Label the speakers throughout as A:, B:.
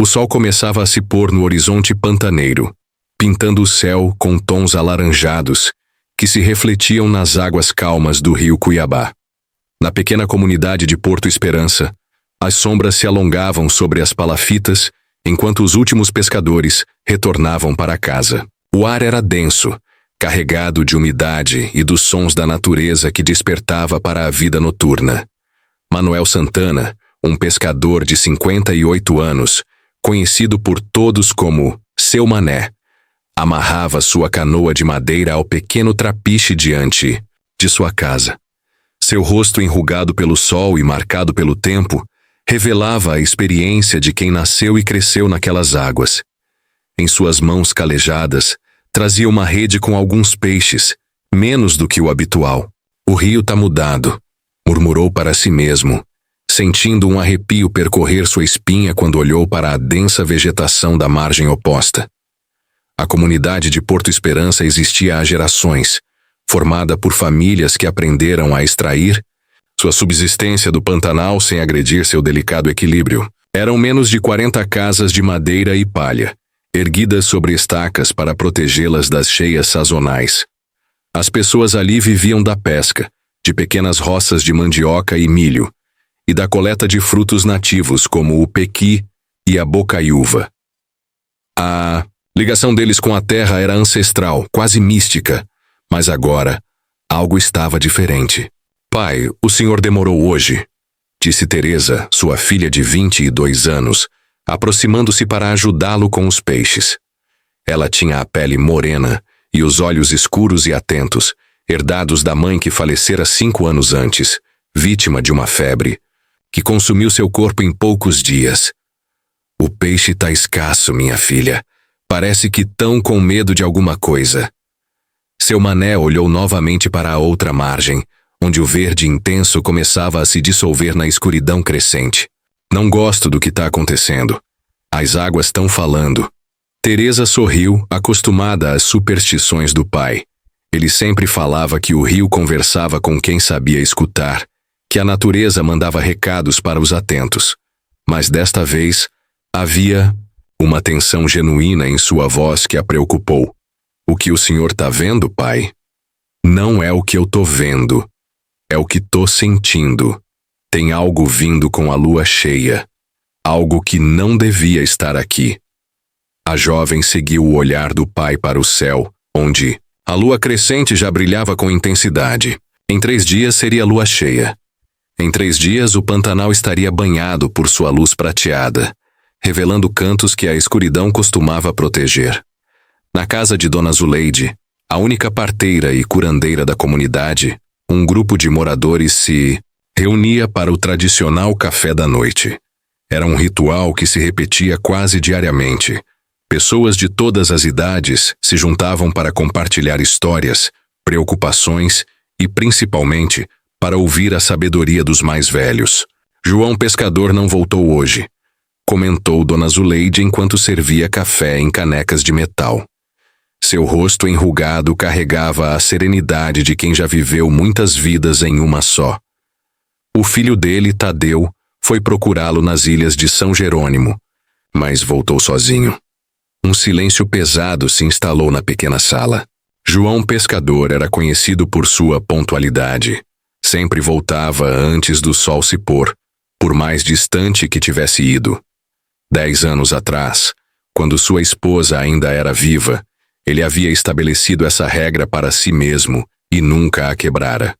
A: O sol começava a se pôr no horizonte pantaneiro, pintando o céu com tons alaranjados que se refletiam nas águas calmas do rio Cuiabá. Na pequena comunidade de Porto Esperança, as sombras se alongavam sobre as palafitas enquanto os últimos pescadores retornavam para casa. O ar era denso, carregado de umidade e dos sons da natureza que despertava para a vida noturna. Manuel Santana, um pescador de 58 anos, conhecido por todos como Seu Mané, amarrava sua canoa de madeira ao pequeno trapiche diante de sua casa. Seu rosto enrugado pelo sol e marcado pelo tempo revelava a experiência de quem nasceu e cresceu naquelas águas. Em suas mãos calejadas, trazia uma rede com alguns peixes, menos do que o habitual. "O rio tá mudado", murmurou para si mesmo, sentindo um arrepio percorrer sua espinha quando olhou para a densa vegetação da margem oposta. A comunidade de Porto Esperança existia há gerações, formada por famílias que aprenderam a extrair sua subsistência do Pantanal sem agredir seu delicado equilíbrio. Eram menos de 40 casas de madeira e palha, erguidas sobre estacas para protegê-las das cheias sazonais. As pessoas ali viviam da pesca, de pequenas roças de mandioca e milho, e da coleta de frutos nativos como o pequi e a bocaiúva. A ligação deles com a terra era ancestral, quase mística, mas agora algo estava diferente. "Pai, o senhor demorou hoje", disse Teresa, sua filha de 22 anos, aproximando-se para ajudá-lo com os peixes. Ela tinha a pele morena e os olhos escuros e atentos, herdados da mãe que falecera 5 anos antes, vítima de uma febre, que consumiu seu corpo em poucos dias. "O peixe tá escasso, minha filha. Parece que tão com medo de alguma coisa." Seu Mané olhou novamente para a outra margem, onde o verde intenso começava a se dissolver na escuridão crescente. "Não gosto do que está acontecendo. As águas estão falando." Teresa sorriu, acostumada às superstições do pai. Ele sempre falava que o rio conversava com quem sabia escutar, que a natureza mandava recados para os atentos. Mas desta vez, havia uma tensão genuína em sua voz que a preocupou. "O que o senhor tá vendo, pai? Não é o que eu tô vendo. É o que tô sentindo. Tem algo vindo com a lua cheia. Algo que não devia estar aqui." A jovem seguiu o olhar do pai para o céu, onde a lua crescente já brilhava com intensidade. Em 3 dias seria lua cheia. Em 3 dias o Pantanal estaria banhado por sua luz prateada, revelando cantos que a escuridão costumava proteger. Na casa de Dona Zuleide, a única parteira e curandeira da comunidade, um grupo de moradores se reunia para o tradicional café da noite. Era um ritual que se repetia quase diariamente. Pessoas de todas as idades se juntavam para compartilhar histórias, preocupações e, principalmente, para ouvir a sabedoria dos mais velhos. "João Pescador não voltou hoje", comentou Dona Zuleide enquanto servia café em canecas de metal. Seu rosto enrugado carregava a serenidade de quem já viveu muitas vidas em uma só. O filho dele, Tadeu, foi procurá-lo nas ilhas de São Jerônimo, mas voltou sozinho. Um silêncio pesado se instalou na pequena sala. João Pescador era conhecido por sua pontualidade. Sempre voltava antes do sol se pôr, por mais distante que tivesse ido. 10 anos atrás, quando sua esposa ainda era viva, ele havia estabelecido essa regra para si mesmo e nunca a quebrara.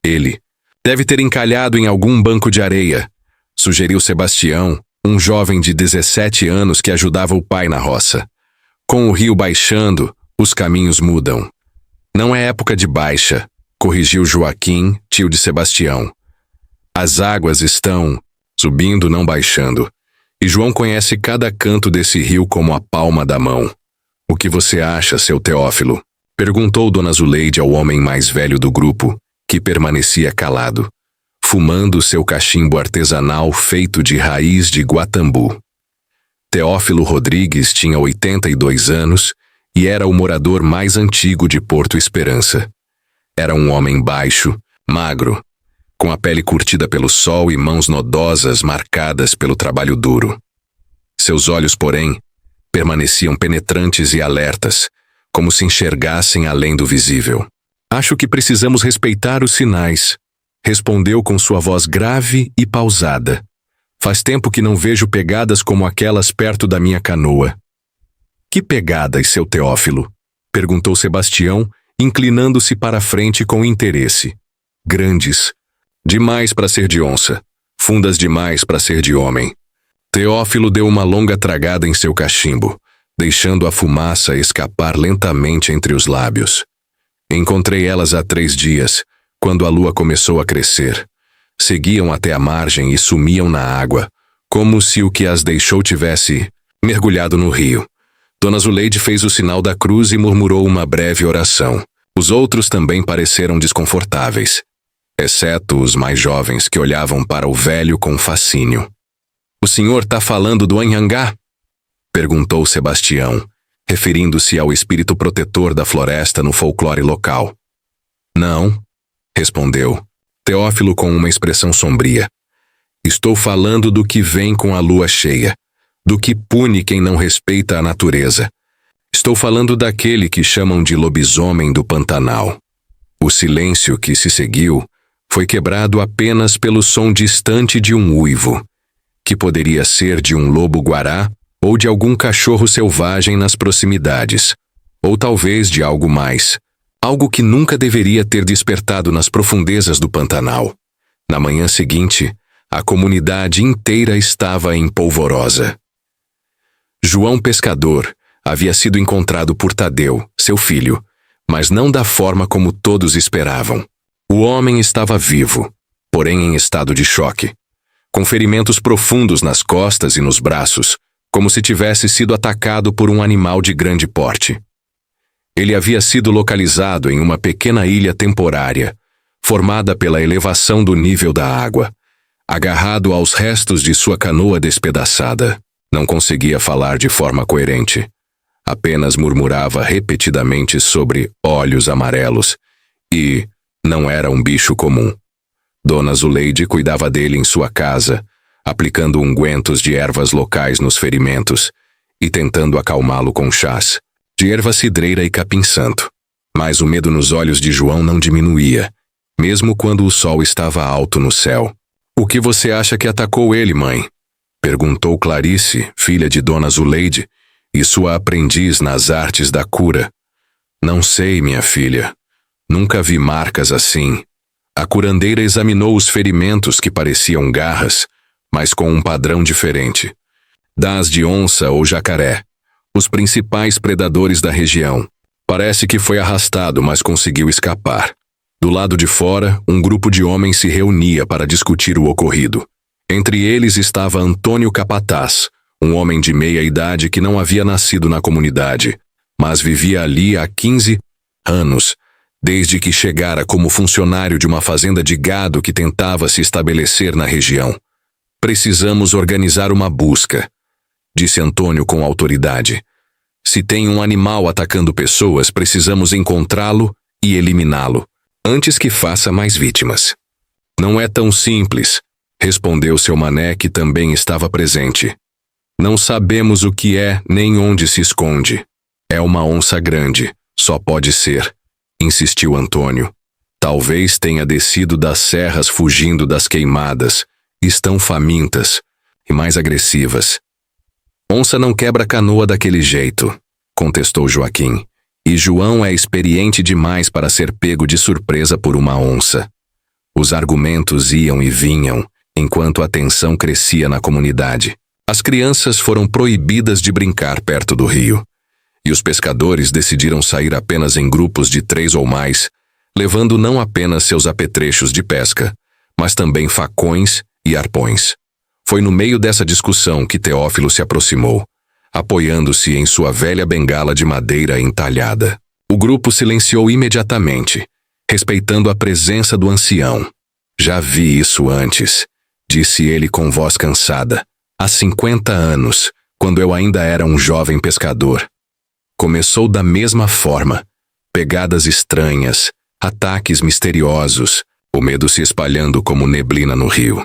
A: "Ele deve ter encalhado em algum banco de areia", sugeriu Sebastião, um jovem de 17 anos que ajudava o pai na roça. "Com o rio baixando, os caminhos mudam." "Não é época de baixa", corrigiu Joaquim, tio de Sebastião. "As águas estão subindo, não baixando. E João conhece cada canto desse rio como a palma da mão." "O que você acha, seu Teófilo?" perguntou Dona Zuleide ao homem mais velho do grupo, que permanecia calado, fumando seu cachimbo artesanal feito de raiz de guatambu. Teófilo Rodrigues tinha 82 anos e era o morador mais antigo de Porto Esperança. Era um homem baixo, magro, com a pele curtida pelo sol e mãos nodosas marcadas pelo trabalho duro. Seus olhos, porém, permaneciam penetrantes e alertas, como se enxergassem além do visível. Acho que precisamos respeitar os sinais, respondeu com sua voz grave e pausada. Faz tempo que não vejo pegadas como aquelas perto da minha canoa. Que pegadas, seu Teófilo? Perguntou Sebastião, inclinando-se para a frente com interesse. Grandes. Demais para ser de onça. Fundas demais para ser de homem. Teófilo deu uma longa tragada em seu cachimbo, deixando a fumaça escapar lentamente entre os lábios. Encontrei elas há 3 dias, quando a lua começou a crescer. Seguiam até a margem e sumiam na água, como se o que as deixou tivesse mergulhado no rio. Dona Zuleide fez o sinal da cruz e murmurou uma breve oração. Os outros também pareceram desconfortáveis, exceto os mais jovens que olhavam para o velho com fascínio. O senhor tá falando do Anhangá? Perguntou Sebastião, referindo-se ao espírito protetor da floresta no folclore local. Não, respondeu Teófilo com uma expressão sombria. Estou falando do que vem com a lua cheia, do que pune quem não respeita a natureza. Estou falando daquele que chamam de lobisomem do Pantanal. O silêncio que se seguiu foi quebrado apenas pelo som distante de um uivo, que poderia ser de um lobo-guará ou de algum cachorro selvagem nas proximidades, ou talvez de algo mais, algo que nunca deveria ter despertado nas profundezas do Pantanal. Na manhã seguinte, a comunidade inteira estava em polvorosa. João Pescador havia sido encontrado por Tadeu, seu filho, mas não da forma como todos esperavam. O homem estava vivo, porém em estado de choque, com ferimentos profundos nas costas e nos braços, como se tivesse sido atacado por um animal de grande porte. Ele havia sido localizado em uma pequena ilha temporária, formada pela elevação do nível da água, agarrado aos restos de sua canoa despedaçada. Não conseguia falar de forma coerente. Apenas murmurava repetidamente sobre olhos amarelos e não era um bicho comum. Dona Zuleide cuidava dele em sua casa, aplicando ungüentos de ervas locais nos ferimentos e tentando acalmá-lo com chás de erva cidreira e capim-santo. Mas o medo nos olhos de João não diminuía, mesmo quando o sol estava alto no céu. O que você acha que atacou ele, mãe? Perguntou Clarice, filha de Dona Zuleide, e sua aprendiz nas artes da cura. Não sei, minha filha. Nunca vi marcas assim. A curandeira examinou os ferimentos que pareciam garras, mas com um padrão diferente. Das de onça ou jacaré, os principais predadores da região. Parece que foi arrastado, mas conseguiu escapar. Do lado de fora, um grupo de homens se reunia para discutir o ocorrido. Entre eles estava Antônio Capataz, um homem de meia idade que não havia nascido na comunidade, mas vivia ali há 15 anos, desde que chegara como funcionário de uma fazenda de gado que tentava se estabelecer na região. Precisamos organizar uma busca, disse Antônio com autoridade. Se tem um animal atacando pessoas, precisamos encontrá-lo e eliminá-lo, antes que faça mais vítimas. Não é tão simples, respondeu seu mané, que também estava presente. Não sabemos o que é nem onde se esconde. É uma onça grande, só pode ser, insistiu Antônio. Talvez tenha descido das serras fugindo das queimadas. Estão famintas e mais agressivas. Onça não quebra canoa daquele jeito, contestou Joaquim. E João é experiente demais para ser pego de surpresa por uma onça. Os argumentos iam e vinham, enquanto a tensão crescia na comunidade. As crianças foram proibidas de brincar perto do rio, e os pescadores decidiram sair apenas em grupos de 3 ou mais, levando não apenas seus apetrechos de pesca, mas também facões e arpões. Foi no meio dessa discussão que Teófilo se aproximou, apoiando-se em sua velha bengala de madeira entalhada. O grupo silenciou imediatamente, respeitando a presença do ancião. Já vi isso antes, disse ele com voz cansada, há 50 anos, quando eu ainda era um jovem pescador. Começou da mesma forma, pegadas estranhas, ataques misteriosos, o medo se espalhando como neblina no rio.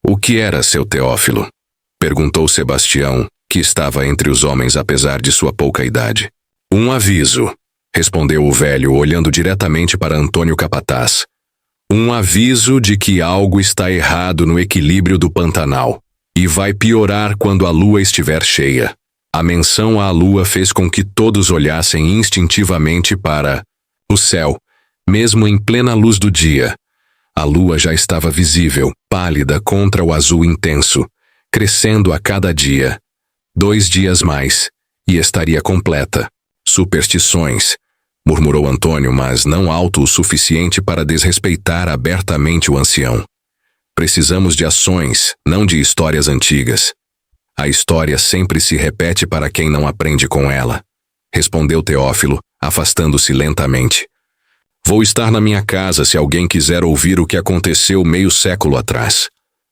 A: O que era, seu Teófilo? Perguntou Sebastião, que estava entre os homens apesar de sua pouca idade. Um aviso, respondeu o velho, olhando diretamente para Antônio Capataz. Um aviso de que algo está errado no equilíbrio do Pantanal, e vai piorar quando a lua estiver cheia. A menção à lua fez com que todos olhassem instintivamente para o céu, mesmo em plena luz do dia. A lua já estava visível, pálida contra o azul intenso, crescendo a cada dia. 2 dias mais, e estaria completa. Superstições, murmurou Antônio, mas não alto o suficiente para desrespeitar abertamente o ancião. Precisamos de ações, não de histórias antigas. A história sempre se repete para quem não aprende com ela, respondeu Teófilo, afastando-se lentamente. Vou estar na minha casa se alguém quiser ouvir o que aconteceu meio século atrás.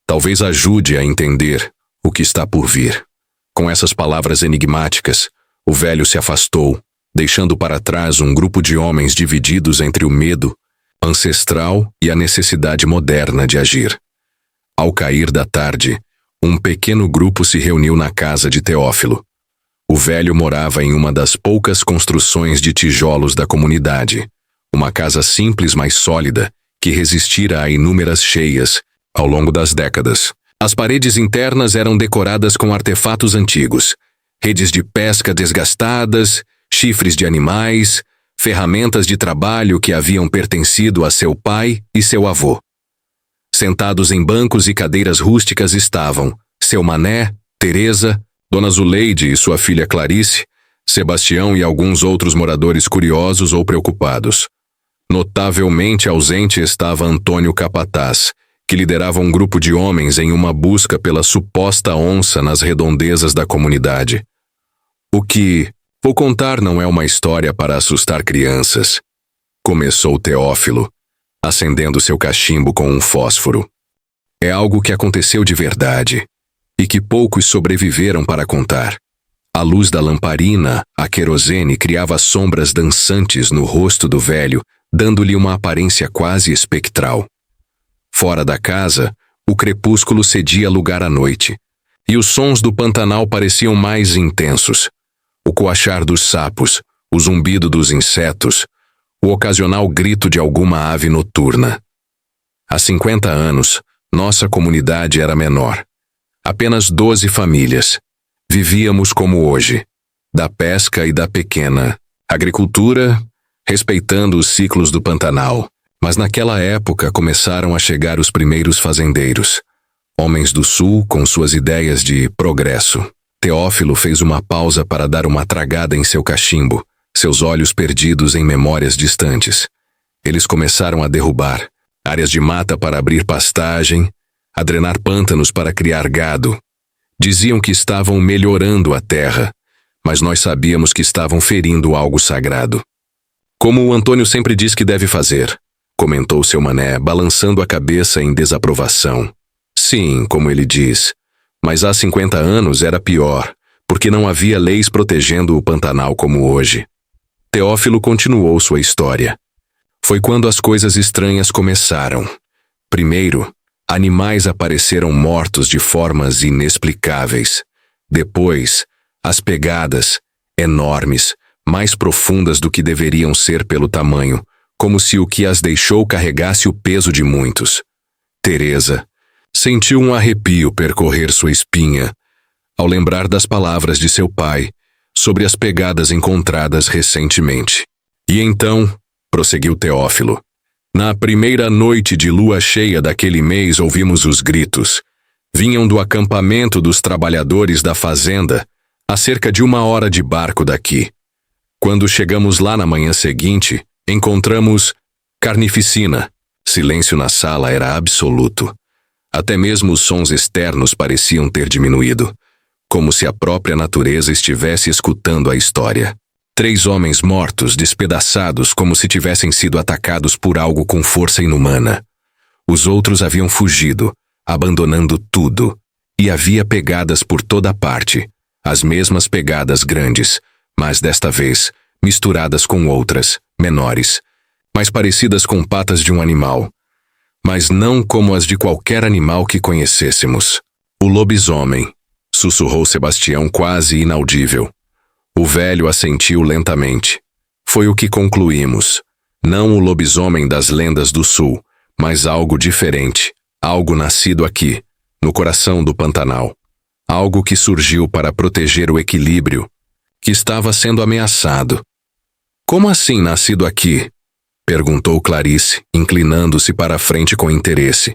A: Talvez ajude a entender o que está por vir. Com essas palavras enigmáticas, o velho se afastou, deixando para trás um grupo de homens divididos entre o medo ancestral e a necessidade moderna de agir. Ao cair da tarde, um pequeno grupo se reuniu na casa de Teófilo. O velho morava em uma das poucas construções de tijolos da comunidade, uma casa simples, mas sólida, que resistira a inúmeras cheias ao longo das décadas. As paredes internas eram decoradas com artefatos antigos, redes de pesca desgastadas, chifres de animais, ferramentas de trabalho que haviam pertencido a seu pai e seu avô. Sentados em bancos e cadeiras rústicas estavam seu Mané, Teresa, Dona Zuleide e sua filha Clarice, Sebastião e alguns outros moradores curiosos ou preocupados. Notavelmente ausente estava Antônio Capataz, que liderava um grupo de homens em uma busca pela suposta onça nas redondezas da comunidade. O que vou contar não é uma história para assustar crianças, começou Teófilo, acendendo seu cachimbo com um fósforo. É algo que aconteceu de verdade, e que poucos sobreviveram para contar. A luz da lamparina, a querosene, criava sombras dançantes no rosto do velho, dando-lhe uma aparência quase espectral. Fora da casa, o crepúsculo cedia lugar à noite, e os sons do Pantanal pareciam mais intensos. O coachar dos sapos, o zumbido dos insetos, o ocasional grito de alguma ave noturna. Há 50 anos, nossa comunidade era menor. Apenas 12 famílias. Vivíamos como hoje, da pesca e da pequena agricultura, respeitando os ciclos do Pantanal. Mas naquela época começaram a chegar os primeiros fazendeiros, homens do sul com suas ideias de progresso. Teófilo fez uma pausa para dar uma tragada em seu cachimbo, seus olhos perdidos em memórias distantes. Eles começaram a derrubar áreas de mata para abrir pastagem, a drenar pântanos para criar gado. Diziam que estavam melhorando a terra, mas nós sabíamos que estavam ferindo algo sagrado. Como o Antônio sempre diz que deve fazer, comentou seu Mané, balançando a cabeça em desaprovação. Sim, como ele diz, mas há 50 anos era pior, porque não havia leis protegendo o Pantanal como hoje. Teófilo continuou sua história. Foi quando as coisas estranhas começaram. Primeiro, animais apareceram mortos de formas inexplicáveis. Depois, as pegadas, enormes, mais profundas do que deveriam ser pelo tamanho, como se o que as deixou carregasse o peso de muitos. Teresa sentiu um arrepio percorrer sua espinha ao lembrar das palavras de seu pai sobre as pegadas encontradas recentemente. E então, prosseguiu Teófilo, na primeira noite de lua cheia daquele mês ouvimos os gritos. Vinham do acampamento dos trabalhadores da fazenda, a cerca de 1 hora de barco daqui. Quando chegamos lá na manhã seguinte, encontramos carnificina. Silêncio na sala era absoluto. Até mesmo os sons externos pareciam ter diminuído, como se a própria natureza estivesse escutando a história. 3 homens mortos, despedaçados como se tivessem sido atacados por algo com força inumana. Os outros haviam fugido, abandonando tudo, e havia pegadas por toda parte, as mesmas pegadas grandes, mas desta vez misturadas com outras, menores, mais parecidas com patas de um animal, mas não como as de qualquer animal que conhecêssemos. O lobisomem, sussurrou Sebastião quase inaudível. O velho assentiu lentamente. Foi o que concluímos. Não o lobisomem das lendas do sul, mas algo diferente. Algo nascido aqui, no coração do Pantanal. Algo que surgiu para proteger o equilíbrio, que estava sendo ameaçado. Como assim nascido aqui? Perguntou Clarice, inclinando-se para a frente com interesse.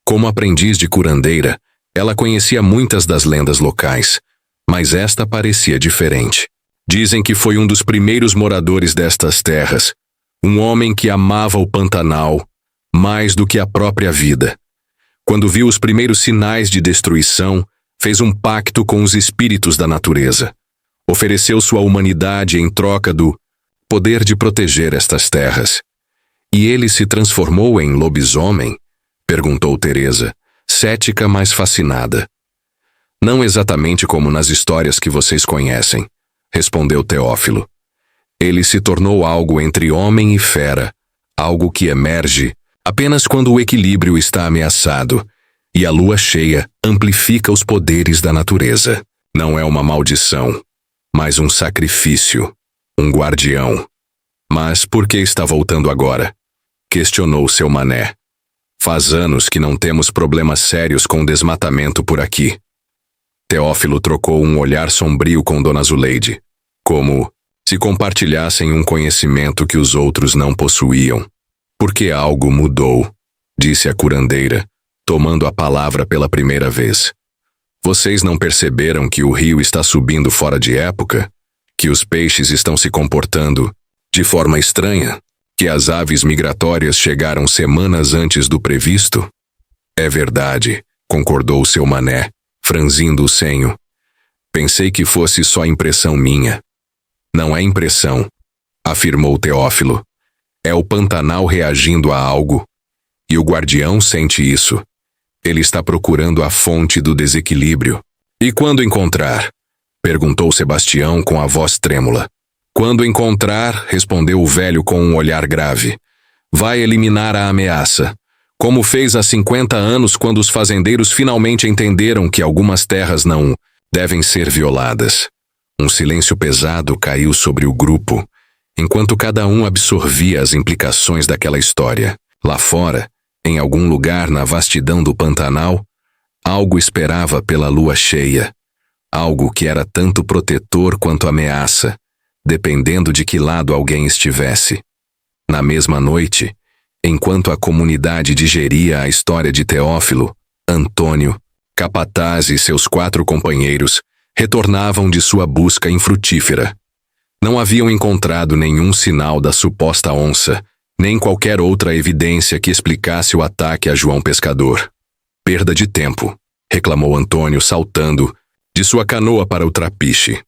A: Como aprendiz de curandeira, ela conhecia muitas das lendas locais, mas esta parecia diferente. Dizem que foi um dos primeiros moradores destas terras, um homem que amava o Pantanal mais do que a própria vida. Quando viu os primeiros sinais de destruição, fez um pacto com os espíritos da natureza. Ofereceu sua humanidade em troca do poder de proteger estas terras. E ele se transformou em lobisomem? Perguntou Teresa, cética, mas fascinada. Não exatamente como nas histórias que vocês conhecem, respondeu Teófilo. Ele se tornou algo entre homem e fera, algo que emerge apenas quando o equilíbrio está ameaçado, e a lua cheia amplifica os poderes da natureza. Não é uma maldição, mas um sacrifício, um guardião. Mas por que está voltando agora? Questionou seu mané. Faz anos que não temos problemas sérios com desmatamento por aqui. Teófilo trocou um olhar sombrio com Dona Zuleide, como se compartilhassem um conhecimento que os outros não possuíam. Porque algo mudou, disse a curandeira, tomando a palavra pela primeira vez. Vocês não perceberam que o rio está subindo fora de época? Que os peixes estão se comportando de forma estranha? Que as aves migratórias chegaram semanas antes do previsto? É verdade, concordou seu mané, franzindo o senho. Pensei que fosse só impressão minha. Não é impressão, afirmou Teófilo. É o Pantanal reagindo a algo. E o guardião sente isso. Ele está procurando a fonte do desequilíbrio. E quando encontrar? Perguntou Sebastião com a voz trêmula. Quando encontrar, respondeu o velho com um olhar grave. Vai eliminar a ameaça. Como fez há 50 anos quando os fazendeiros finalmente entenderam que algumas terras não devem ser violadas. Um silêncio pesado caiu sobre o grupo, enquanto cada um absorvia as implicações daquela história. Lá fora, em algum lugar na vastidão do Pantanal, algo esperava pela lua cheia, algo que era tanto protetor quanto ameaça, dependendo de que lado alguém estivesse. Na mesma noite, enquanto a comunidade digeria a história de Teófilo, Antônio, capataz e seus 4 companheiros retornavam de sua busca infrutífera. Não haviam encontrado nenhum sinal da suposta onça, nem qualquer outra evidência que explicasse o ataque a João Pescador. Perda de tempo, reclamou Antônio saltando de sua canoa para o trapiche.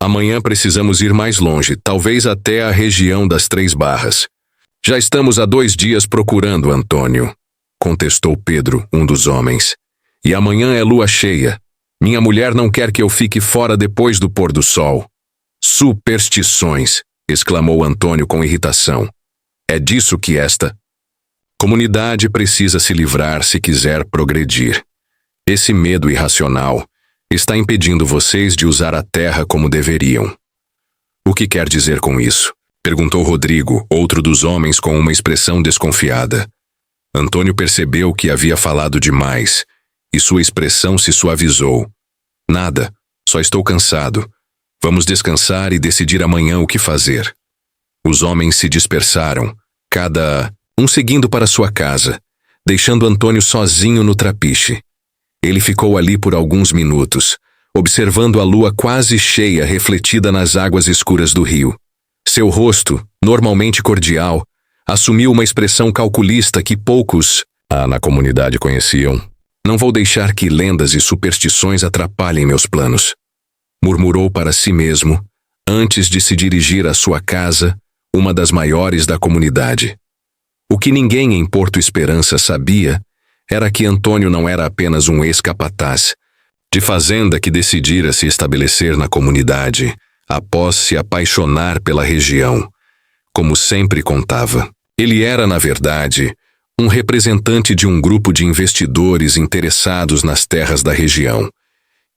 A: Amanhã precisamos ir mais longe, talvez até a região das 3 Barras. Já estamos há 2 dias procurando Antônio, contestou Pedro, um dos homens. E amanhã é lua cheia. Minha mulher não quer que eu fique fora depois do pôr do sol. Superstições, exclamou Antônio com irritação. É disso que esta comunidade precisa se livrar se quiser progredir. Esse medo irracional está impedindo vocês de usar a terra como deveriam. O que quer dizer com isso? Perguntou Rodrigo, outro dos homens com uma expressão desconfiada. Antônio percebeu que havia falado demais, e sua expressão se suavizou. Nada, só estou cansado. Vamos descansar e decidir amanhã o que fazer. Os homens se dispersaram, cada um seguindo para sua casa, deixando Antônio sozinho no trapiche. Ele ficou ali por alguns minutos, observando a lua quase cheia refletida nas águas escuras do rio. Seu rosto, normalmente cordial, assumiu uma expressão calculista que poucos na comunidade conheciam. Não vou deixar que lendas e superstições atrapalhem meus planos, murmurou para si mesmo, antes de se dirigir à sua casa, uma das maiores da comunidade. O que ninguém em Porto Esperança sabia era que Antônio não era apenas um ex-capataz de fazenda que decidira se estabelecer na comunidade após se apaixonar pela região. Como sempre contava, ele era, na verdade, um representante de um grupo de investidores interessados nas terras da região,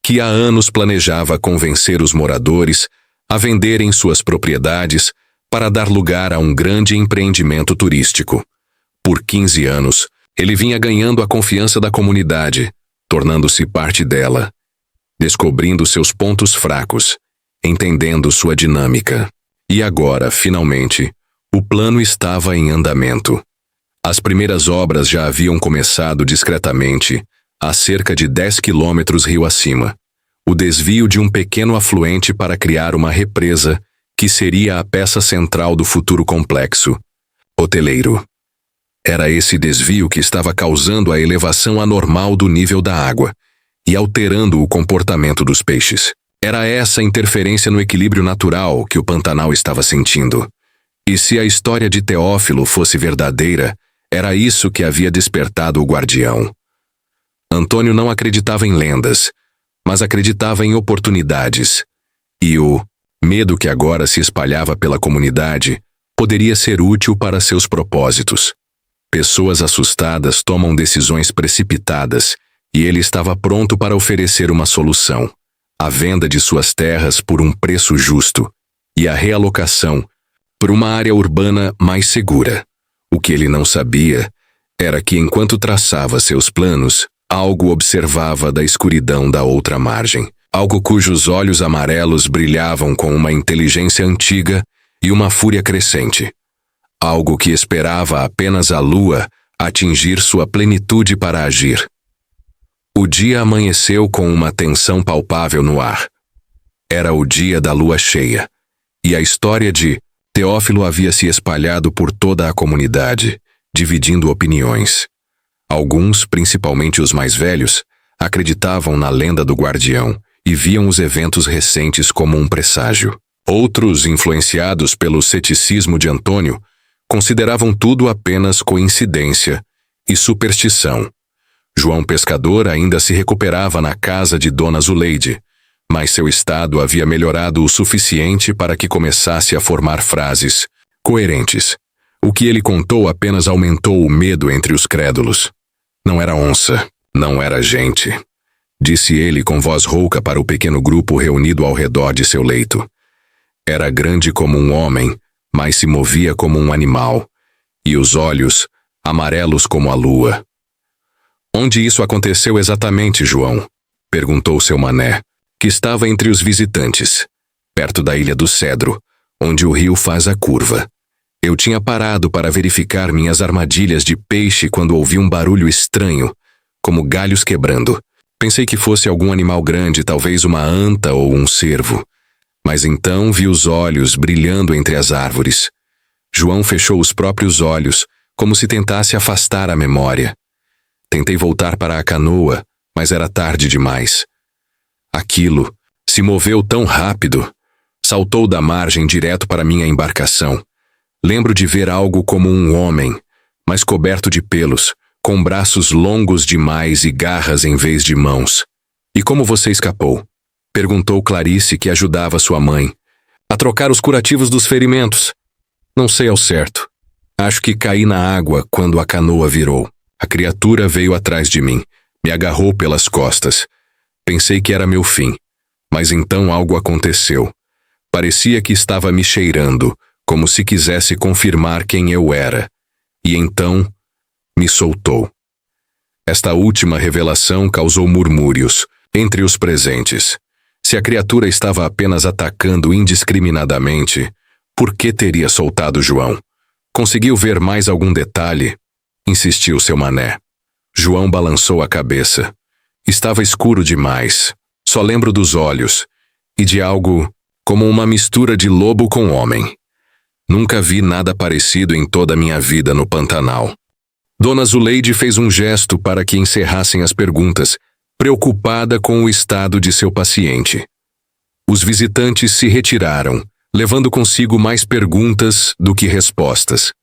A: que há anos planejava convencer os moradores a venderem suas propriedades para dar lugar a um grande empreendimento turístico. Por 15 anos, ele vinha ganhando a confiança da comunidade, tornando-se parte dela, descobrindo seus pontos fracos, entendendo sua dinâmica. E agora, finalmente, o plano estava em andamento. As primeiras obras já haviam começado discretamente, a cerca de 10 quilômetros rio acima. O desvio de um pequeno afluente para criar uma represa que seria a peça central do futuro complexo hoteleiro. Era esse desvio que estava causando a elevação anormal do nível da água e alterando o comportamento dos peixes. Era essa interferência no equilíbrio natural que o Pantanal estava sentindo. E se a história de Teófilo fosse verdadeira, era isso que havia despertado o guardião. Antônio não acreditava em lendas, mas acreditava em oportunidades. E o medo que agora se espalhava pela comunidade poderia ser útil para seus propósitos. Pessoas assustadas tomam decisões precipitadas e ele estava pronto para oferecer uma solução: a venda de suas terras por um preço justo e a realocação por uma área urbana mais segura. O que ele não sabia era que, enquanto traçava seus planos, algo observava da escuridão da outra margem, algo cujos olhos amarelos brilhavam com uma inteligência antiga e uma fúria crescente. Algo que esperava apenas a lua atingir sua plenitude para agir. O dia amanheceu com uma tensão palpável no ar. Era o dia da lua cheia, e a história de Teófilo havia se espalhado por toda a comunidade, dividindo opiniões. Alguns, principalmente os mais velhos, acreditavam na lenda do guardião e viam os eventos recentes como um presságio. Outros, influenciados pelo ceticismo de Antônio, consideravam tudo apenas coincidência e superstição. João Pescador ainda se recuperava na casa de Dona Zuleide, mas seu estado havia melhorado o suficiente para que começasse a formar frases coerentes. O que ele contou apenas aumentou o medo entre os crédulos. Não era onça, não era gente, disse ele com voz rouca para o pequeno grupo reunido ao redor de seu leito. Era grande como um homem, mas se movia como um animal, e os olhos, amarelos como a lua. Onde isso aconteceu exatamente, João? Perguntou seu mané, que estava entre os visitantes, perto da Ilha do Cedro, onde o rio faz a curva. Eu tinha parado para verificar minhas armadilhas de peixe quando ouvi um barulho estranho, como galhos quebrando. Pensei que fosse algum animal grande, talvez uma anta ou um cervo. Mas então vi os olhos brilhando entre as árvores. João fechou os próprios olhos, como se tentasse afastar a memória. Tentei voltar para a canoa, mas era tarde demais. Aquilo se moveu tão rápido. Saltou da margem direto para minha embarcação. Lembro de ver algo como um homem, mas coberto de pelos, com braços longos demais e garras em vez de mãos. E como você escapou? Perguntou Clarice, que ajudava sua mãe a trocar os curativos dos ferimentos. Não sei ao certo. Acho que caí na água quando a canoa virou. A criatura veio atrás de mim, me agarrou pelas costas. Pensei que era meu fim, mas então algo aconteceu. Parecia que estava me cheirando, como se quisesse confirmar quem eu era. E então, me soltou. Esta última revelação causou murmúrios entre os presentes. Se a criatura estava apenas atacando indiscriminadamente, por que teria soltado João? Conseguiu ver mais algum detalhe? Insistiu seu mané. João balançou a cabeça. Estava escuro demais. Só lembro dos olhos e de algo como uma mistura de lobo com homem. Nunca vi nada parecido em toda a minha vida no Pantanal. Dona Zuleide fez um gesto para que encerrassem as perguntas, preocupada com o estado de seu paciente. Os visitantes se retiraram, levando consigo mais perguntas do que respostas.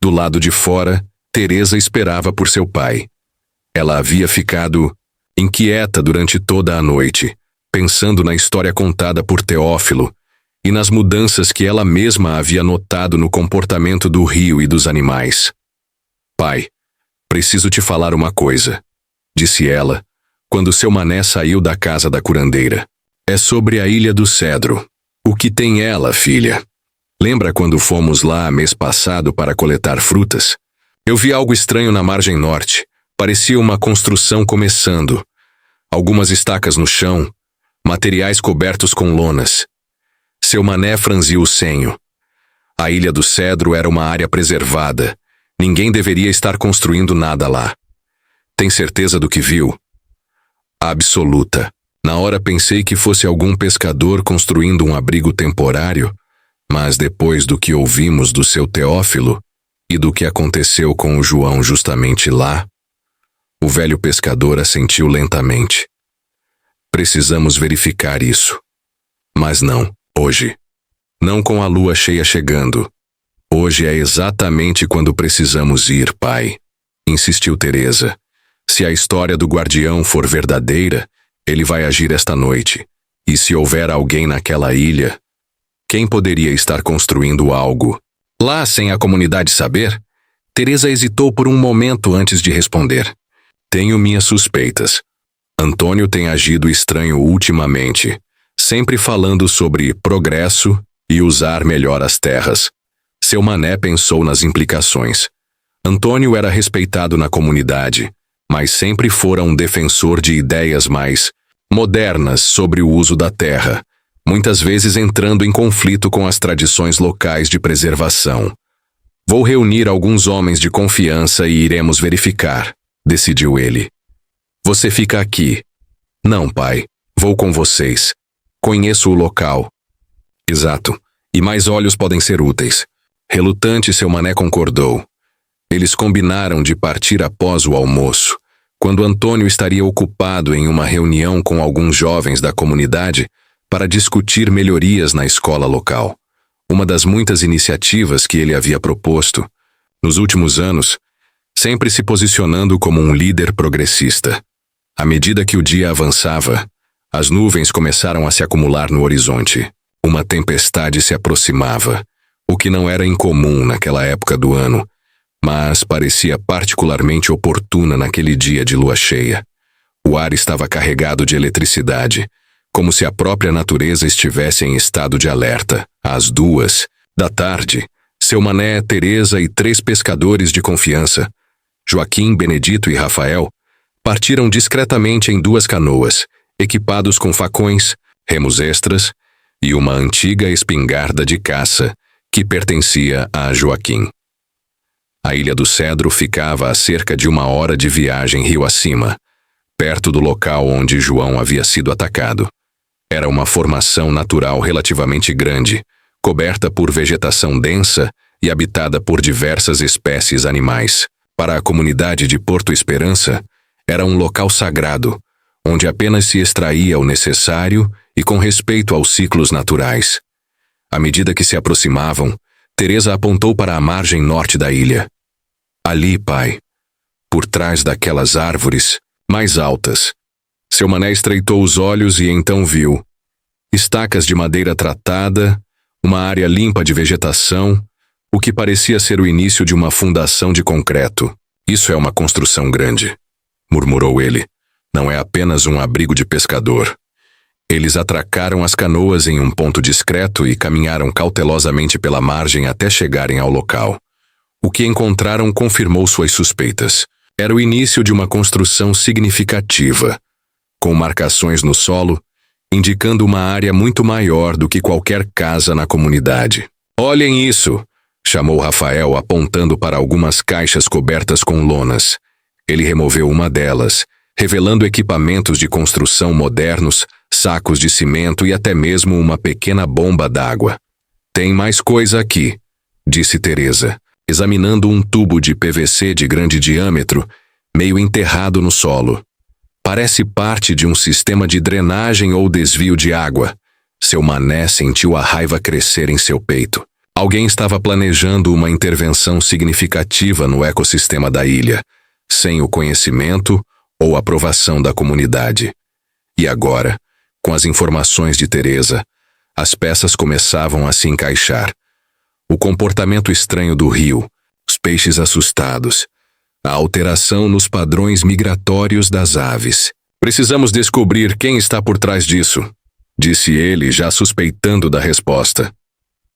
A: Do lado de fora, Teresa esperava por seu pai. Ela havia ficado inquieta durante toda a noite, pensando na história contada por Teófilo e nas mudanças que ela mesma havia notado no comportamento do rio e dos animais. Pai, preciso te falar uma coisa, disse ela, quando seu mané saiu da casa da curandeira. É sobre a Ilha do Cedro. O que tem ela, filha? Lembra quando fomos lá mês passado para coletar frutas? Eu vi algo estranho na margem norte. Parecia uma construção começando. Algumas estacas no chão, materiais cobertos com lonas. Seu mané franziu o senho. A Ilha do Cedro era uma área preservada. Ninguém deveria estar construindo nada lá. Tem certeza do que viu? Absoluta. Na hora pensei que fosse algum pescador construindo um abrigo temporário, mas depois do que ouvimos do seu Teófilo e do que aconteceu com o João justamente lá, o velho pescador assentiu lentamente. Precisamos verificar isso. Mas não, hoje. Não com a lua cheia chegando. Hoje é exatamente quando precisamos ir, pai, insistiu Teresa. Se a história do guardião for verdadeira, ele vai agir esta noite. E se houver alguém naquela ilha, quem poderia estar construindo algo lá sem a comunidade saber? Teresa hesitou por um momento antes de responder. Tenho minhas suspeitas. Antônio tem agido estranho ultimamente, sempre falando sobre progresso e usar melhor as terras. Seu mané pensou nas implicações. Antônio era respeitado na comunidade, mas sempre fora um defensor de ideias mais modernas sobre o uso da terra, muitas vezes entrando em conflito com as tradições locais de preservação. Vou reunir alguns homens de confiança e iremos verificar, decidiu ele. Você fica aqui. Não, pai, vou com vocês. Conheço o local. Exato, e mais olhos podem ser úteis. Relutante, seu mané concordou. Eles combinaram de partir após o almoço, quando Antônio estaria ocupado em uma reunião com alguns jovens da comunidade para discutir melhorias na escola local. Uma das muitas iniciativas que ele havia proposto, nos últimos anos, sempre se posicionando como um líder progressista. À medida que o dia avançava, as nuvens começaram a se acumular no horizonte. Uma tempestade se aproximava, o que não era incomum naquela época do ano, mas parecia particularmente oportuna naquele dia de lua cheia. O ar estava carregado de eletricidade, como se a própria natureza estivesse em estado de alerta. Às 2 da tarde, seu mané, Teresa e 3 pescadores de confiança, Joaquim, Benedito e Rafael, partiram discretamente em 2 canoas, equipados com facões, remos extras e uma antiga espingarda de caça que pertencia a Joaquim. A Ilha do Cedro ficava a cerca de 1 hora de viagem rio acima, perto do local onde João havia sido atacado. Era uma formação natural relativamente grande, coberta por vegetação densa e habitada por diversas espécies animais. Para a comunidade de Porto Esperança, era um local sagrado, onde apenas se extraía o necessário e com respeito aos ciclos naturais. À medida que se aproximavam, Teresa apontou para a margem norte da ilha. Ali, pai, por trás daquelas árvores mais altas. Seu mané estreitou os olhos e então viu estacas de madeira tratada, uma área limpa de vegetação, o que parecia ser o início de uma fundação de concreto. Isso é uma construção grande, murmurou ele. Não é apenas um abrigo de pescador. Eles atracaram as canoas em um ponto discreto e caminharam cautelosamente pela margem até chegarem ao local. O que encontraram confirmou suas suspeitas. Era o início de uma construção significativa, com marcações no solo, indicando uma área muito maior do que qualquer casa na comunidade. Olhem isso! Chamou Rafael, apontando para algumas caixas cobertas com lonas. Ele removeu uma delas, revelando equipamentos de construção modernos, sacos de cimento e até mesmo uma pequena bomba d'água. Tem mais coisa aqui, disse Teresa, examinando um tubo de PVC de grande diâmetro, meio enterrado no solo. Parece parte de um sistema de drenagem ou desvio de água. Seu mané sentiu a raiva crescer em seu peito. Alguém estava planejando uma intervenção significativa no ecossistema da ilha, sem o conhecimento ou aprovação da comunidade. E agora, com as informações de Teresa, as peças começavam a se encaixar. O comportamento estranho do rio, os peixes assustados, a alteração nos padrões migratórios das aves. Precisamos descobrir quem está por trás disso, disse ele, já suspeitando da resposta.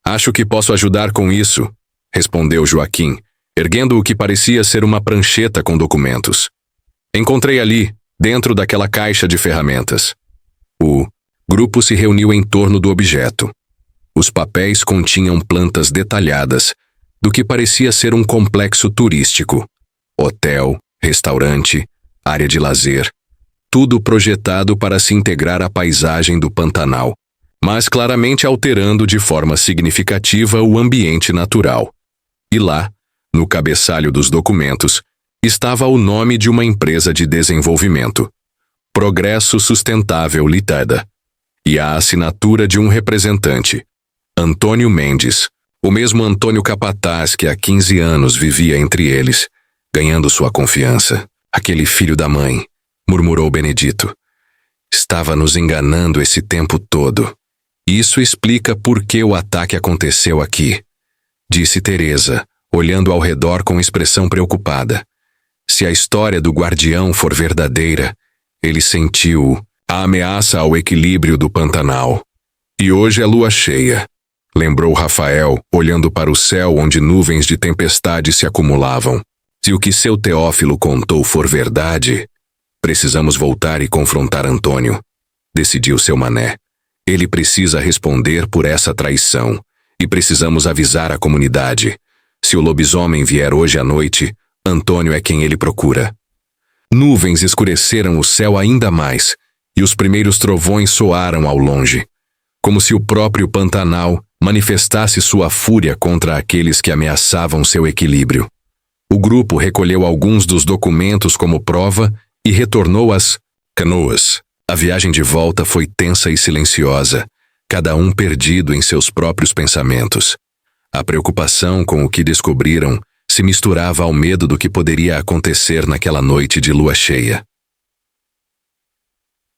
A: Acho que posso ajudar com isso, respondeu Joaquim, erguendo o que parecia ser uma prancheta com documentos. Encontrei ali, dentro daquela caixa de ferramentas. O grupo se reuniu em torno do objeto. Os papéis continham plantas detalhadas do que parecia ser um complexo turístico. Hotel, restaurante, área de lazer, tudo projetado para se integrar à paisagem do Pantanal, mas claramente alterando de forma significativa o ambiente natural. E lá, no cabeçalho dos documentos, estava o nome de uma empresa de desenvolvimento, Progresso Sustentável Limitada, e a assinatura de um representante, Antônio Mendes, o mesmo Antônio Capataz que há 15 anos vivia entre eles, ganhando sua confiança. Aquele filho da mãe, murmurou Benedito. Estava nos enganando esse tempo todo. Isso explica por que o ataque aconteceu aqui, disse Teresa, olhando ao redor com expressão preocupada. Se a história do guardião for verdadeira, ele sentiu a ameaça ao equilíbrio do Pantanal. E hoje é lua cheia, lembrou Rafael, olhando para o céu onde nuvens de tempestade se acumulavam. Se o que seu Teófilo contou for verdade, precisamos voltar e confrontar Antônio, decidiu seu Mané. Ele precisa responder por essa traição, e precisamos avisar a comunidade. Se o lobisomem vier hoje à noite, Antônio é quem ele procura. Nuvens escureceram o céu ainda mais, e os primeiros trovões soaram ao longe, como se o próprio Pantanal manifestasse sua fúria contra aqueles que ameaçavam seu equilíbrio. O grupo recolheu alguns dos documentos como prova e retornou às canoas. A viagem de volta foi tensa e silenciosa, cada um perdido em seus próprios pensamentos. A preocupação com o que descobriram se misturava ao medo do que poderia acontecer naquela noite de lua cheia.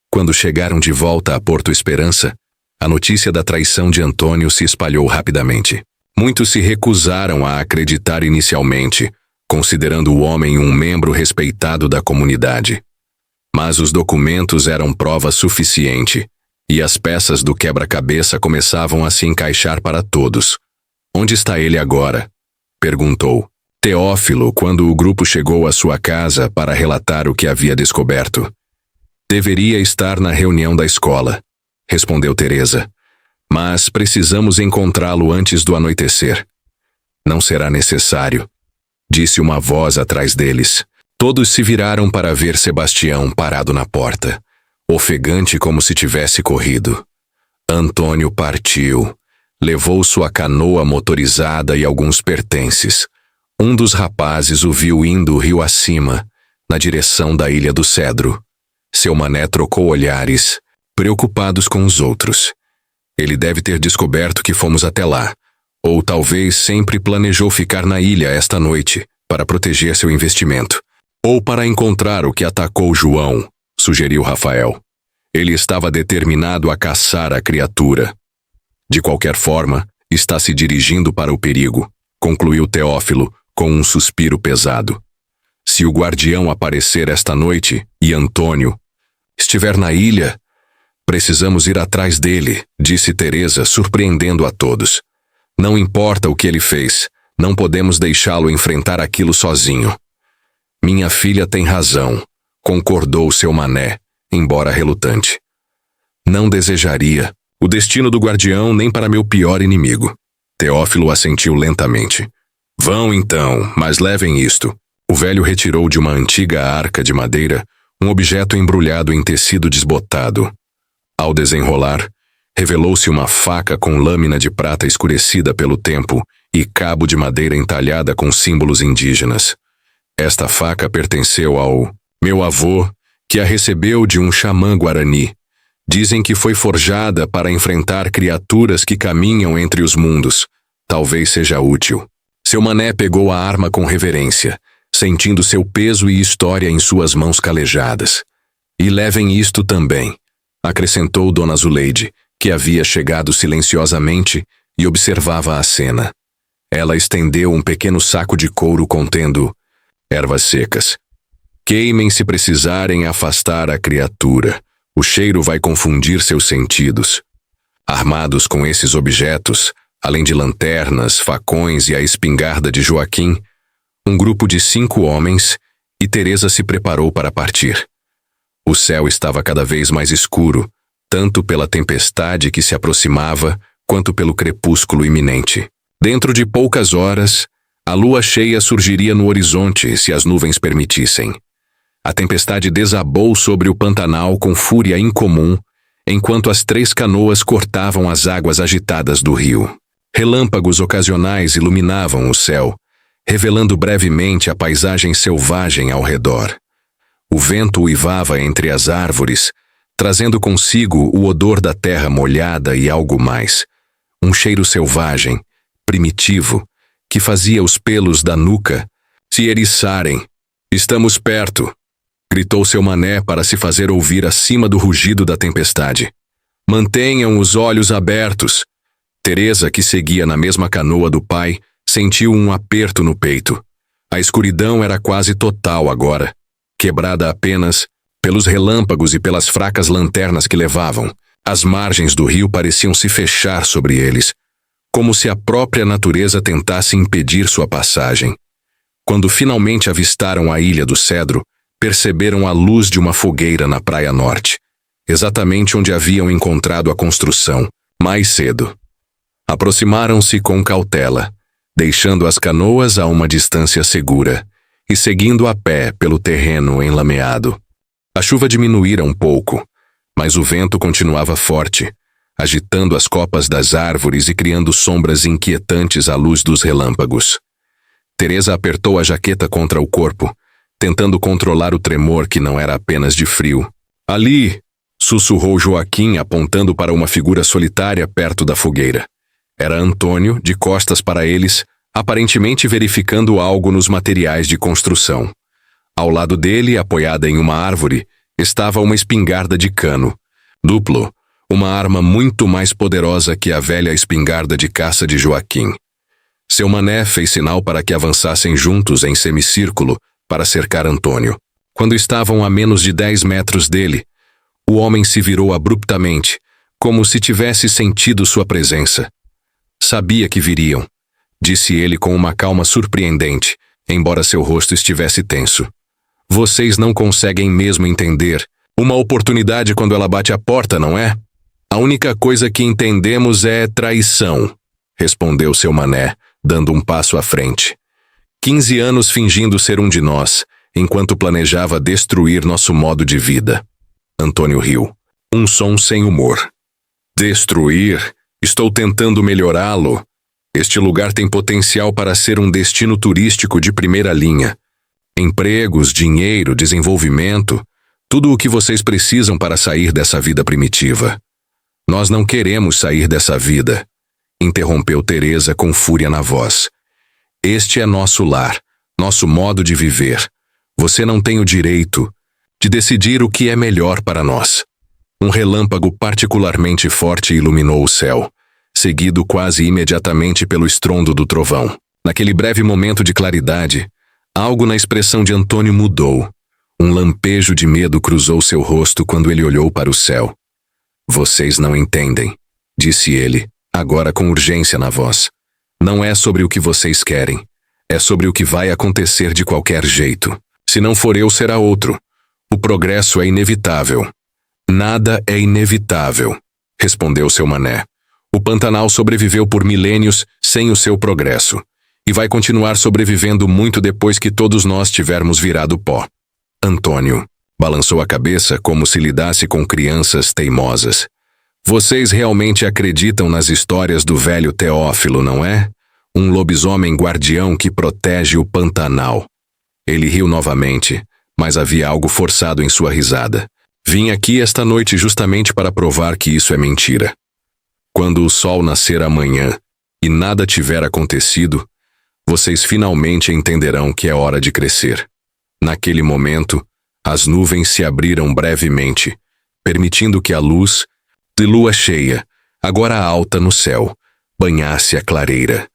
A: Quando chegaram de volta a Porto Esperança, a notícia da traição de Antônio se espalhou rapidamente. Muitos se recusaram a acreditar inicialmente, considerando o homem um membro respeitado da comunidade. Mas os documentos eram prova suficiente, e as peças do quebra-cabeça começavam a se encaixar para todos. Onde está ele agora? Perguntou Teófilo quando o grupo chegou à sua casa para relatar o que havia descoberto. Deveria estar na reunião da escola, respondeu Teresa. Mas precisamos encontrá-lo antes do anoitecer. Não será necessário, disse uma voz atrás deles. Todos se viraram para ver Sebastião parado na porta, ofegante como se tivesse corrido. Antônio partiu. Levou sua canoa motorizada e alguns pertences. Um dos rapazes o viu indo rio acima, na direção da Ilha do Cedro. Seu Mané trocou olhares, preocupados com os outros. Ele deve ter descoberto que fomos até lá, ou talvez sempre planejou ficar na ilha esta noite, para proteger seu investimento. Ou para encontrar o que atacou João, sugeriu Rafael. Ele estava determinado a caçar a criatura. De qualquer forma, está se dirigindo para o perigo, concluiu Teófilo com um suspiro pesado. Se o guardião aparecer esta noite e Antônio estiver na ilha, precisamos ir atrás dele, disse Teresa, surpreendendo a todos. Não importa o que ele fez, não podemos deixá-lo enfrentar aquilo sozinho. Minha filha tem razão, concordou seu Mané, embora relutante. Não desejaria o destino do guardião nem para meu pior inimigo. Teófilo assentiu lentamente. Vão então, mas levem isto. O velho retirou de uma antiga arca de madeira um objeto embrulhado em tecido desbotado. Ao desenrolar, revelou-se uma faca com lâmina de prata escurecida pelo tempo e cabo de madeira entalhada com símbolos indígenas. Esta faca pertenceu ao meu avô, que a recebeu de um xamã guarani. Dizem que foi forjada para enfrentar criaturas que caminham entre os mundos. Talvez seja útil. Seu Mané pegou a arma com reverência, sentindo seu peso e história em suas mãos calejadas. E levem isto também, acrescentou Dona Zuleide, que havia chegado silenciosamente e observava a cena. Ela estendeu um pequeno saco de couro contendo ervas secas. Queimem se precisarem afastar a criatura. O cheiro vai confundir seus sentidos. Armados com esses objetos, além de lanternas, facões e a espingarda de Joaquim, um grupo de 5 homens, e Teresa se preparou para partir. O céu estava cada vez mais escuro, tanto pela tempestade que se aproximava, quanto pelo crepúsculo iminente. Dentro de poucas horas, a lua cheia surgiria no horizonte se as nuvens permitissem. A tempestade desabou sobre o Pantanal com fúria incomum, enquanto as 3 canoas cortavam as águas agitadas do rio. Relâmpagos ocasionais iluminavam o céu, revelando brevemente a paisagem selvagem ao redor. O vento uivava entre as árvores, trazendo consigo o odor da terra molhada e algo mais. Um cheiro selvagem, primitivo, que fazia os pelos da nuca se eriçarem. "Estamos perto", gritou seu mané para se fazer ouvir acima do rugido da tempestade. "Mantenham os olhos abertos." Teresa, que seguia na mesma canoa do pai, sentiu um aperto no peito. A escuridão era quase total agora, quebrada apenas pelos relâmpagos e pelas fracas lanternas que levavam. As margens do rio pareciam se fechar sobre eles, como se a própria natureza tentasse impedir sua passagem. Quando finalmente avistaram a Ilha do Cedro, perceberam a luz de uma fogueira na praia norte, exatamente onde haviam encontrado a construção, mais cedo. Aproximaram-se com cautela, deixando as canoas a uma distância segura, e seguindo a pé pelo terreno enlameado. A chuva diminuíra um pouco, mas o vento continuava forte, agitando as copas das árvores e criando sombras inquietantes à luz dos relâmpagos. Teresa apertou a jaqueta contra o corpo, tentando controlar o tremor que não era apenas de frio. "Ali!" sussurrou Joaquim, apontando para uma figura solitária perto da fogueira. Era Antônio, de costas para eles, aparentemente verificando algo nos materiais de construção. Ao lado dele, apoiada em uma árvore, estava uma espingarda de cano, duplo, uma arma muito mais poderosa que a velha espingarda de caça de Joaquim. Seu mané fez sinal para que avançassem juntos em semicírculo para cercar Antônio. Quando estavam a menos de 10 metros dele, o homem se virou abruptamente, como se tivesse sentido sua presença. "Sabia que viriam", disse ele com uma calma surpreendente, embora seu rosto estivesse tenso. "Vocês não conseguem mesmo entender. Uma oportunidade quando ela bate a porta, não é? A única coisa que entendemos é traição", respondeu seu mané, dando um passo à frente. 15 anos fingindo ser um de nós, enquanto planejava destruir nosso modo de vida. Antônio riu. Um som sem humor. "Destruir? Estou tentando melhorá-lo. Este lugar tem potencial para ser um destino turístico de primeira linha. Empregos, dinheiro, desenvolvimento, tudo o que vocês precisam para sair dessa vida primitiva." "Nós não queremos sair dessa vida", interrompeu Teresa com fúria na voz. "Este é nosso lar, nosso modo de viver. Você não tem o direito de decidir o que é melhor para nós." Um relâmpago particularmente forte iluminou o céu, seguido quase imediatamente pelo estrondo do trovão. Naquele breve momento de claridade, algo na expressão de Antônio mudou. Um lampejo de medo cruzou seu rosto quando ele olhou para o céu. "Vocês não entendem", disse ele, agora com urgência na voz. "Não é sobre o que vocês querem. É sobre o que vai acontecer de qualquer jeito. Se não for eu, será outro. O progresso é inevitável." "Nada é inevitável", respondeu seu mané. "O Pantanal sobreviveu por milênios sem o seu progresso, e vai continuar sobrevivendo muito depois que todos nós tivermos virado pó." Antônio balançou a cabeça como se lidasse com crianças teimosas. "Vocês realmente acreditam nas histórias do velho Teófilo, não é? Um lobisomem guardião que protege o Pantanal." Ele riu novamente, mas havia algo forçado em sua risada. "Vim aqui esta noite justamente para provar que isso é mentira. Quando o sol nascer amanhã e nada tiver acontecido, vocês finalmente entenderão que é hora de crescer." Naquele momento, as nuvens se abriram brevemente, permitindo que a luz de lua cheia, agora alta no céu, banhasse a clareira.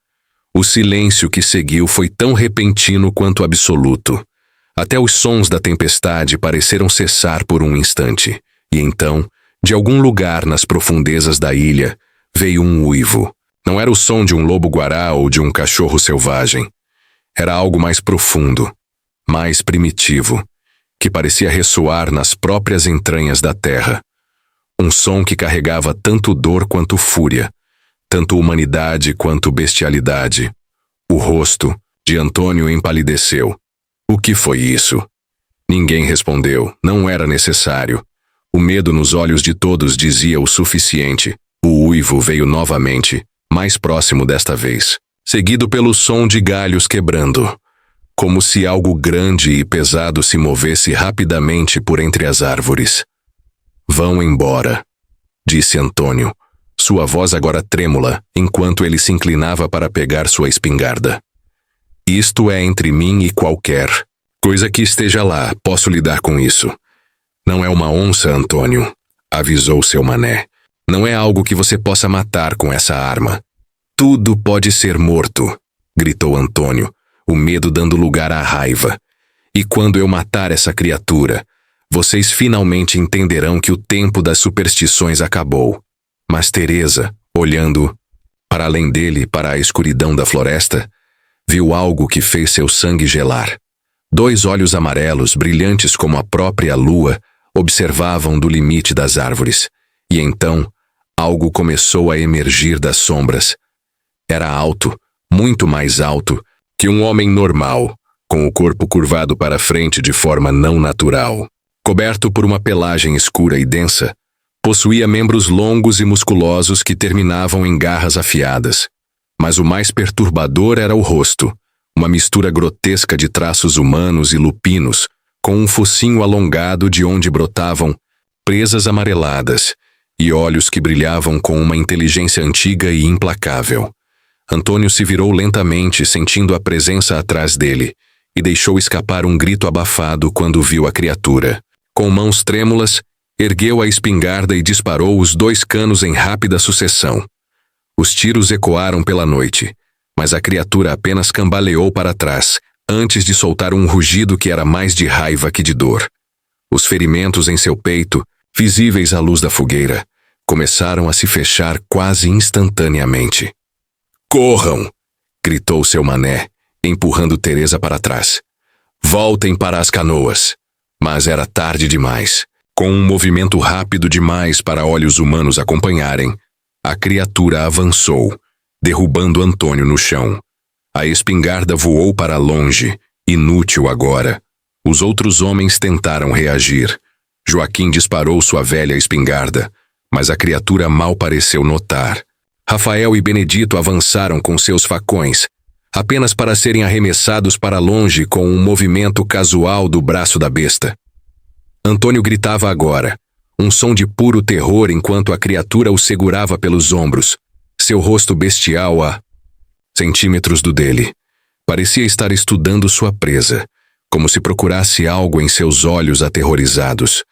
A: O silêncio que seguiu foi tão repentino quanto absoluto. Até os sons da tempestade pareceram cessar por um instante, e então, de algum lugar nas profundezas da ilha, veio um uivo. Não era o som de um lobo-guará ou de um cachorro selvagem. Era algo mais profundo, mais primitivo, que parecia ressoar nas próprias entranhas da terra. Um som que carregava tanto dor quanto fúria, tanto humanidade quanto bestialidade. O rosto de Antônio empalideceu. O que foi isso? Ninguém respondeu, não era necessário. O medo nos olhos de todos dizia o suficiente. O uivo veio novamente, mais próximo desta vez, seguido pelo som de galhos quebrando, como se algo grande e pesado se movesse rapidamente por entre as árvores. Vão embora, disse Antônio, sua voz agora trêmula, enquanto ele se inclinava para pegar sua espingarda. Isto é entre mim e qualquer coisa que esteja lá, posso lidar com isso. Não é uma onça, Antônio, avisou seu mané. Não é algo que você possa matar com essa arma. Tudo pode ser morto, gritou Antônio, o medo dando lugar à raiva. E quando eu matar essa criatura, vocês finalmente entenderão que o tempo das superstições acabou. Mas Teresa, olhando para além dele, para a escuridão da floresta, viu algo que fez seu sangue gelar. 2 olhos amarelos, brilhantes como a própria lua, observavam do limite das árvores. E então, algo começou a emergir das sombras. Era alto, muito mais alto, que um homem normal, com o corpo curvado para frente de forma não natural. Coberto por uma pelagem escura e densa, possuía membros longos e musculosos que terminavam em garras afiadas. Mas o mais perturbador era o rosto, uma mistura grotesca de traços humanos e lupinos, com um focinho alongado de onde brotavam presas amareladas e olhos que brilhavam com uma inteligência antiga e implacável. Antônio se virou lentamente, sentindo a presença atrás dele, e deixou escapar um grito abafado quando viu a criatura. Com mãos trêmulas, ergueu a espingarda e disparou os 2 canos em rápida sucessão. Os tiros ecoaram pela noite, mas a criatura apenas cambaleou para trás, antes de soltar um rugido que era mais de raiva que de dor. Os ferimentos em seu peito, visíveis à luz da fogueira, começaram a se fechar quase instantaneamente. "Corram!" gritou seu mané, empurrando Teresa para trás. "Voltem para as canoas." Mas era tarde demais. Com um movimento rápido demais para olhos humanos acompanharem, a criatura avançou, derrubando Antônio no chão. A espingarda voou para longe, inútil agora. Os outros homens tentaram reagir. Joaquim disparou sua velha espingarda, mas a criatura mal pareceu notar. Rafael e Benedito avançaram com seus facões, apenas para serem arremessados para longe com um movimento casual do braço da besta. Antônio gritava agora, um som de puro terror enquanto a criatura o segurava pelos ombros, seu rosto bestial a centímetros do dele. Parecia estar estudando sua presa, como se procurasse algo em seus olhos aterrorizados.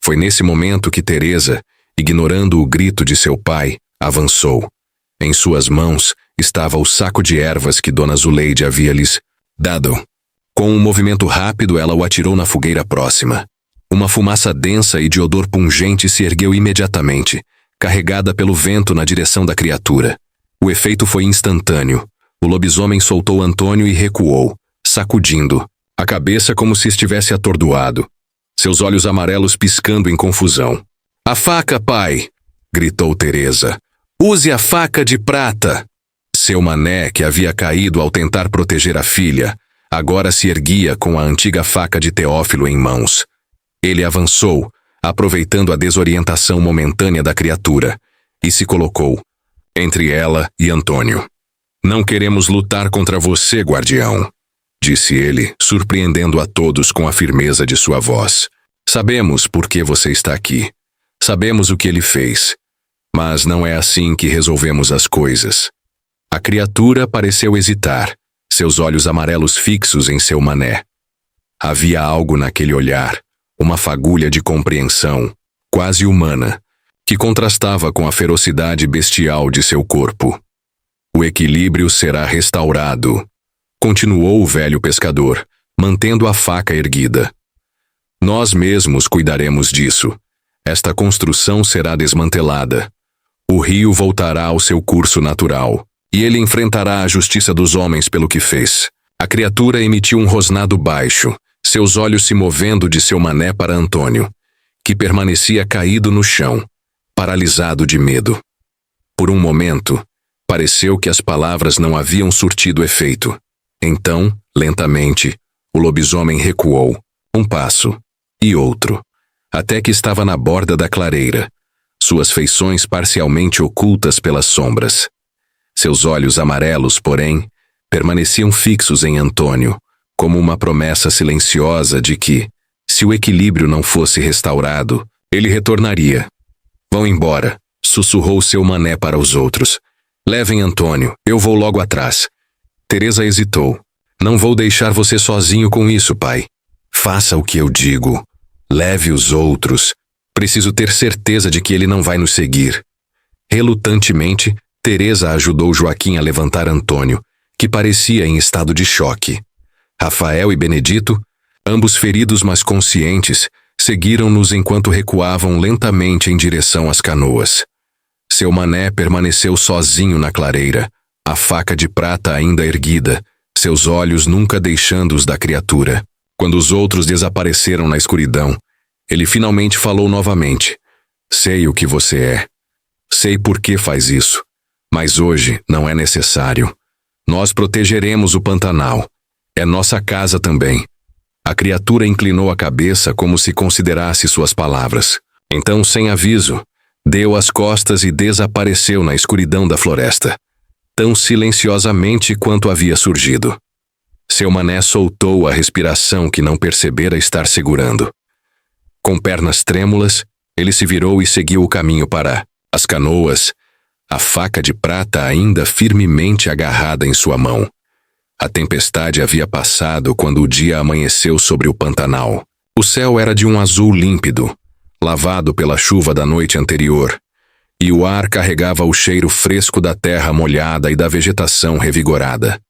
A: Foi nesse momento que Teresa, ignorando o grito de seu pai, avançou. Em suas mãos estava o saco de ervas que Dona Zuleide havia lhes dado. Com um movimento rápido, ela o atirou na fogueira próxima. Uma fumaça densa e de odor pungente se ergueu imediatamente, carregada pelo vento na direção da criatura. O efeito foi instantâneo. O lobisomem soltou Antônio e recuou, sacudindo a cabeça como se estivesse atordoado, seus olhos amarelos piscando em confusão. "A faca, pai!" gritou Teresa. "Use a faca de prata!" Seu mané, que havia caído ao tentar proteger a filha, agora se erguia com a antiga faca de Teófilo em mãos. Ele avançou, aproveitando a desorientação momentânea da criatura, e se colocou entre ela e Antônio. "Não queremos lutar contra você, guardião", disse ele, surpreendendo a todos com a firmeza de sua voz. "Sabemos por que você está aqui. Sabemos o que ele fez. Mas não é assim que resolvemos as coisas." A criatura pareceu hesitar, seus olhos amarelos fixos em seu mané. Havia algo naquele olhar, uma fagulha de compreensão, quase humana, que contrastava com a ferocidade bestial de seu corpo. "O equilíbrio será restaurado", continuou o velho pescador, mantendo a faca erguida. Nós mesmos cuidaremos disso. Esta construção será desmantelada. O rio voltará ao seu curso natural, e ele enfrentará a justiça dos homens pelo que fez. A criatura emitiu um rosnado baixo, seus olhos se movendo de seu mané para Antônio, que permanecia caído no chão, paralisado de medo. Por um momento, pareceu que as palavras não haviam surtido efeito. Então, lentamente, o lobisomem recuou, um passo e outro, até que estava na borda da clareira, suas feições parcialmente ocultas pelas sombras. Seus olhos amarelos, porém, permaneciam fixos em Antônio, como uma promessa silenciosa de que, se o equilíbrio não fosse restaurado, ele retornaria. Vão embora, sussurrou seu mané para os outros. Levem Antônio, eu vou logo atrás. Teresa hesitou. Não vou deixar você sozinho com isso, pai. Faça o que eu digo. Leve os outros. Preciso ter certeza de que ele não vai nos seguir. Relutantemente, Teresa ajudou Joaquim a levantar Antônio, que parecia em estado de choque. Rafael e Benedito, ambos feridos mas conscientes, seguiram-nos enquanto recuavam lentamente em direção às canoas. Seu mané permaneceu sozinho na clareira, a faca de prata ainda erguida, seus olhos nunca deixando os da criatura. Quando os outros desapareceram na escuridão, ele finalmente falou novamente. Sei o que você é. Sei por que faz isso. Mas hoje não é necessário. Nós protegeremos o Pantanal. É nossa casa também. A criatura inclinou a cabeça como se considerasse suas palavras. Então, sem aviso, deu as costas e desapareceu na escuridão da floresta, tão silenciosamente quanto havia surgido. Seu mané soltou a respiração que não percebera estar segurando. Com pernas trêmulas, ele se virou e seguiu o caminho para as canoas, a faca de prata ainda firmemente agarrada em sua mão. A tempestade havia passado quando o dia amanheceu sobre o Pantanal. O céu era de um azul límpido, lavado pela chuva da noite anterior, e o ar carregava o cheiro fresco da terra molhada e da vegetação revigorada.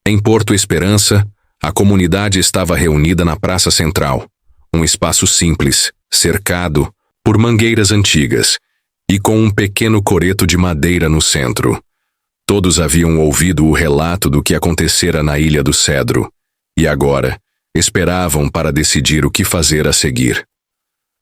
A: Em Porto Esperança, a comunidade estava reunida na Praça Central, um espaço simples, cercado por mangueiras antigas e com um pequeno coreto de madeira no centro. Todos haviam ouvido o relato do que acontecera na Ilha do Cedro, e agora esperavam para decidir o que fazer a seguir.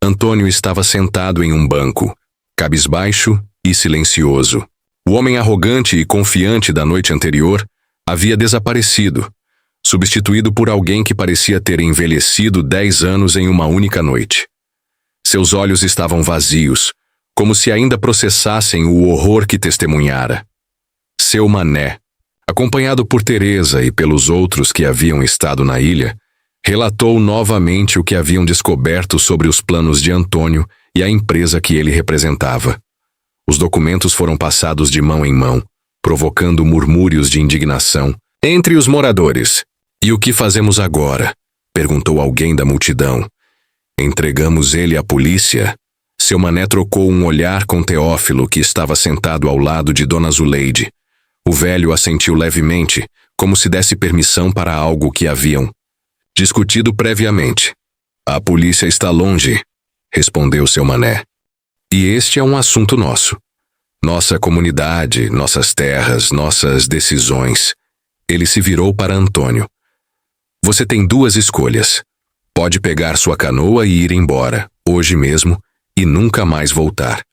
A: Antônio estava sentado em um banco, cabisbaixo e silencioso. O homem arrogante e confiante da noite anterior havia desaparecido, substituído por alguém que parecia ter envelhecido 10 anos em uma única noite. Seus olhos estavam vazios, como se ainda processassem o horror que testemunhara. Seu mané, acompanhado por Teresa e pelos outros que haviam estado na ilha, relatou novamente o que haviam descoberto sobre os planos de Antônio e a empresa que ele representava. Os documentos foram passados de mão em mão, provocando murmúrios de indignação entre os moradores. E o que fazemos agora? Perguntou alguém da multidão. Entregamos ele à polícia? Seu mané trocou um olhar com Teófilo, que estava sentado ao lado de Dona Zuleide. O velho assentiu levemente, como se desse permissão para algo que haviam discutido previamente. A polícia está longe, respondeu seu mané. E este é um assunto nosso. Nossa comunidade, nossas terras, nossas decisões. Ele se virou para Antônio. Você tem 2 escolhas. Pode pegar sua canoa e ir embora, hoje mesmo, e nunca mais voltar.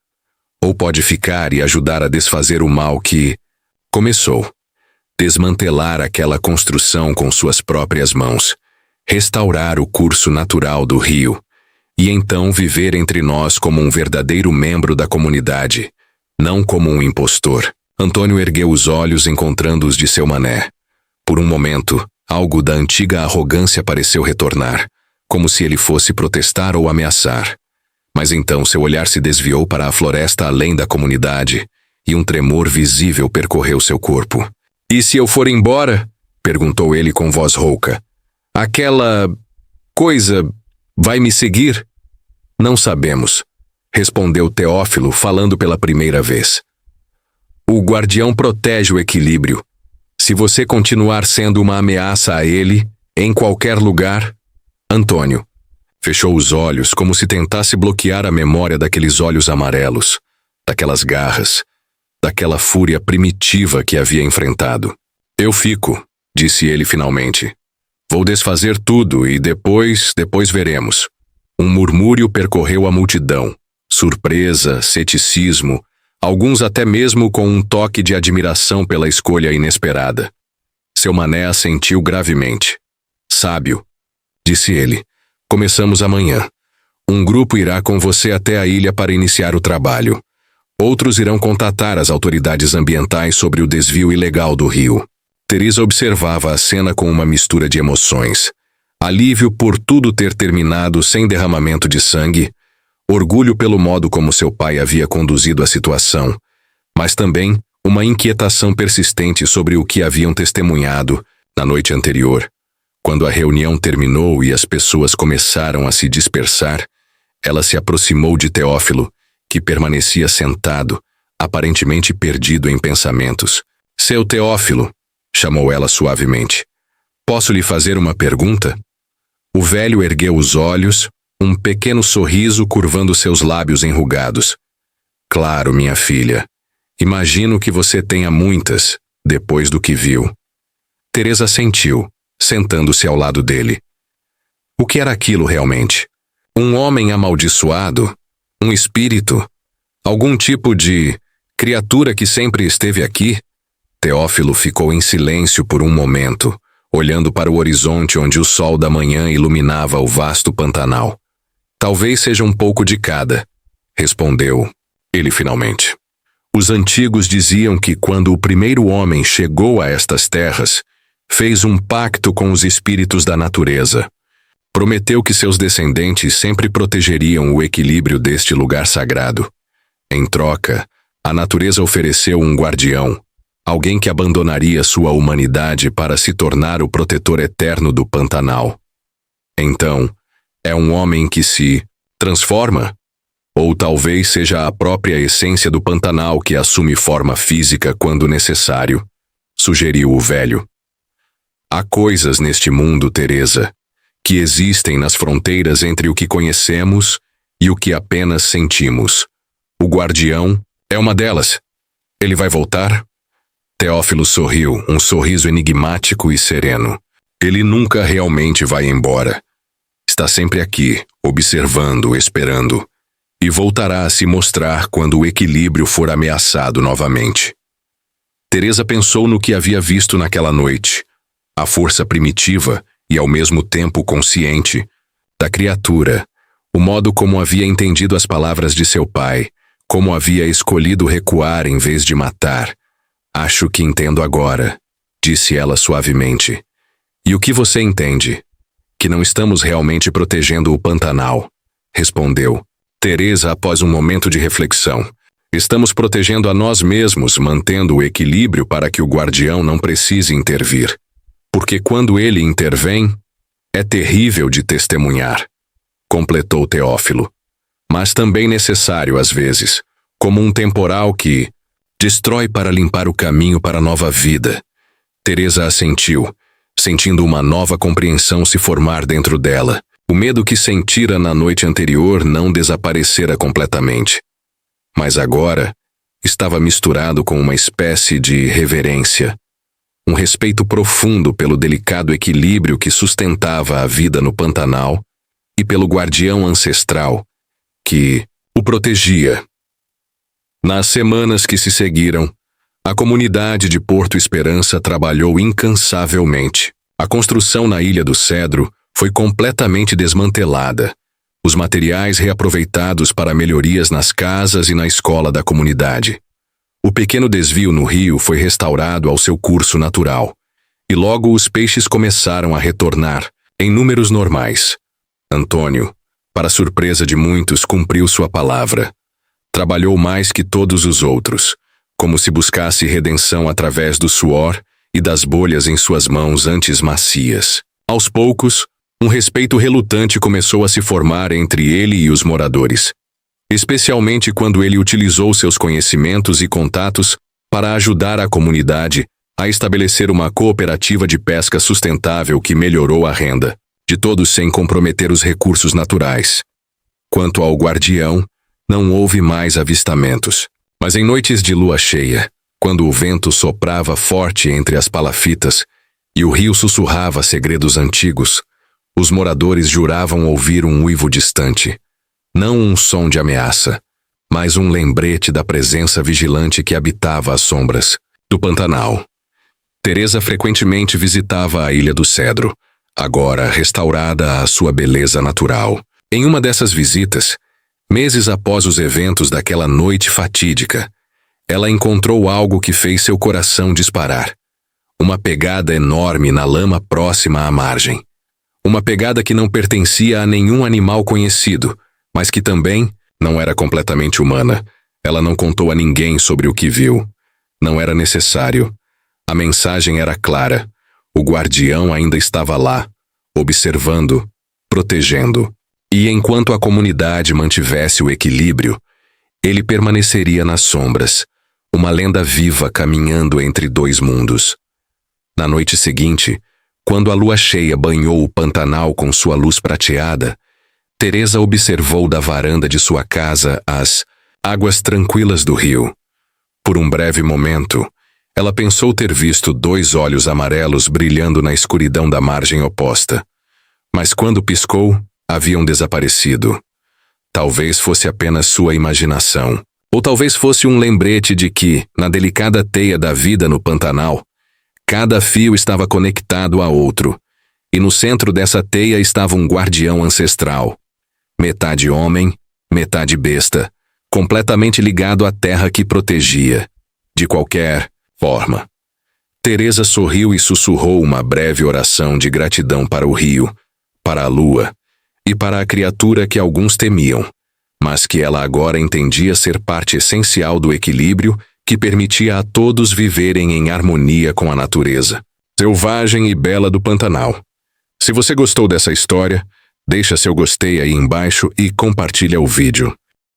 A: Ou pode ficar e ajudar a desfazer o mal que começou. Desmantelar aquela construção com suas próprias mãos. Restaurar o curso natural do rio. E então viver entre nós como um verdadeiro membro da comunidade, não como um impostor. Antônio ergueu os olhos encontrando os de seu mané. Por um momento, algo da antiga arrogância pareceu retornar, como se ele fosse protestar ou ameaçar. Mas então seu olhar se desviou para a floresta além da comunidade, e um tremor visível percorreu seu corpo. E se eu for embora? Perguntou ele com voz rouca. Aquela coisa vai me seguir? Não sabemos, respondeu Teófilo, falando pela primeira vez. O guardião protege o equilíbrio. Se você continuar sendo uma ameaça a ele, Em qualquer lugar, Antônio fechou os olhos como se tentasse bloquear a memória daqueles olhos amarelos, daquelas garras, daquela fúria primitiva que havia enfrentado. Eu fico, disse ele finalmente. Vou desfazer tudo e depois veremos. Um murmúrio percorreu a multidão. Surpresa, ceticismo, alguns até mesmo com um toque de admiração pela escolha inesperada. Seu Mané assentiu gravemente. Sábio, disse ele. Começamos amanhã. Um grupo irá com você até a ilha para iniciar o trabalho. Outros irão contatar as autoridades ambientais sobre o desvio ilegal do rio. Teresa observava a cena com uma mistura de emoções. Alívio por tudo ter terminado sem derramamento de sangue, orgulho pelo modo como seu pai havia conduzido a situação, mas também uma inquietação persistente sobre o que haviam testemunhado na noite anterior. Quando a reunião terminou e as pessoas começaram a se dispersar, ela se aproximou de Teófilo, que permanecia sentado, aparentemente perdido em pensamentos. Seu Teófilo, chamou ela suavemente. Posso lhe fazer uma pergunta? O velho ergueu os olhos, um pequeno sorriso curvando seus lábios enrugados. Claro, minha filha. Imagino que você tenha muitas, depois do que viu. Teresa assentiu, sentando-se ao lado dele. O que era aquilo realmente? Um homem amaldiçoado? Um espírito? Algum tipo de criatura que sempre esteve aqui? Teófilo ficou em silêncio por um momento, olhando para o horizonte onde o sol da manhã iluminava o vasto Pantanal. Talvez seja um pouco de cada, respondeu ele finalmente. Os antigos diziam que quando o primeiro homem chegou a estas terras, fez um pacto com os espíritos da natureza. Prometeu que seus descendentes sempre protegeriam o equilíbrio deste lugar sagrado. Em troca, a natureza ofereceu um guardião, alguém que abandonaria sua humanidade para se tornar o protetor eterno do Pantanal. Então, é um homem que se transforma? Ou talvez seja a própria essência do Pantanal que assume forma física quando necessário, sugeriu o velho. Há coisas neste mundo, Teresa, que existem nas fronteiras entre o que conhecemos e o que apenas sentimos. O guardião é uma delas. Ele vai voltar? Teófilo sorriu, um sorriso enigmático e sereno. Ele nunca realmente vai embora. Está sempre aqui, observando, esperando. E voltará a se mostrar quando o equilíbrio for ameaçado novamente. Teresa pensou no que havia visto naquela noite. A força primitiva e ao mesmo tempo consciente da criatura, o modo como havia entendido as palavras de seu pai, como havia escolhido recuar em vez de matar. Acho que entendo agora, disse ela suavemente. E o que você entende? Que não estamos realmente protegendo o Pantanal, respondeu Teresa após um momento de reflexão. Estamos protegendo a nós mesmos, mantendo o equilíbrio para que o guardião não precise intervir. Porque quando ele intervém, é terrível de testemunhar, completou Teófilo. Mas também necessário às vezes, como um temporal que destrói para limpar o caminho para a nova vida. Teresa assentiu, sentindo uma nova compreensão se formar dentro dela. O medo que sentira na noite anterior não desaparecera completamente. Mas agora estava misturado com uma espécie de reverência. Um respeito profundo pelo delicado equilíbrio que sustentava a vida no Pantanal e pelo guardião ancestral que o protegia. Nas semanas que se seguiram, a comunidade de Porto Esperança trabalhou incansavelmente. A construção na Ilha do Cedro foi completamente desmantelada. Os materiais reaproveitados para melhorias nas casas e na escola da comunidade. O pequeno desvio no rio foi restaurado ao seu curso natural, e logo os peixes começaram a retornar, em números normais. Antônio, para surpresa de muitos, cumpriu sua palavra. Trabalhou mais que todos os outros, como se buscasse redenção através do suor e das bolhas em suas mãos antes macias. Aos poucos, um respeito relutante começou a se formar entre ele e os moradores, especialmente quando ele utilizou seus conhecimentos e contatos para ajudar a comunidade a estabelecer uma cooperativa de pesca sustentável que melhorou a renda de todos sem comprometer os recursos naturais. Quanto ao guardião, não houve mais avistamentos. Mas em noites de lua cheia, quando o vento soprava forte entre as palafitas e o rio sussurrava segredos antigos, os moradores juravam ouvir um uivo distante. Não um som de ameaça, mas um lembrete da presença vigilante que habitava as sombras do Pantanal. Teresa frequentemente visitava a Ilha do Cedro, agora restaurada à sua beleza natural. Em uma dessas visitas, meses após os eventos daquela noite fatídica, ela encontrou algo que fez seu coração disparar. Uma pegada enorme na lama próxima à margem. Uma pegada que não pertencia a nenhum animal conhecido, mas que também não era completamente humana. Ela não contou a ninguém sobre o que viu. Não era necessário. A mensagem era clara. O guardião ainda estava lá, observando, protegendo. E enquanto a comunidade mantivesse o equilíbrio, ele permaneceria nas sombras, uma lenda viva caminhando entre dois mundos. Na noite seguinte, quando a lua cheia banhou o Pantanal com sua luz prateada, Teresa observou da varanda de sua casa as águas tranquilas do rio. Por um breve momento, ela pensou ter visto dois olhos amarelos brilhando na escuridão da margem oposta. Mas quando piscou, haviam desaparecido. Talvez fosse apenas sua imaginação. Ou talvez fosse um lembrete de que, na delicada teia da vida no Pantanal, cada fio estava conectado a outro, e no centro dessa teia estava um guardião ancestral. Metade homem, metade besta, completamente ligado à terra que protegia, de qualquer forma. Teresa sorriu e sussurrou uma breve oração de gratidão para o rio, para a lua e para a criatura que alguns temiam, mas que ela agora entendia ser parte essencial do equilíbrio que permitia a todos viverem em harmonia com a natureza selvagem e bela do Pantanal. Se você gostou dessa história, deixa seu gostei aí embaixo e compartilha o vídeo.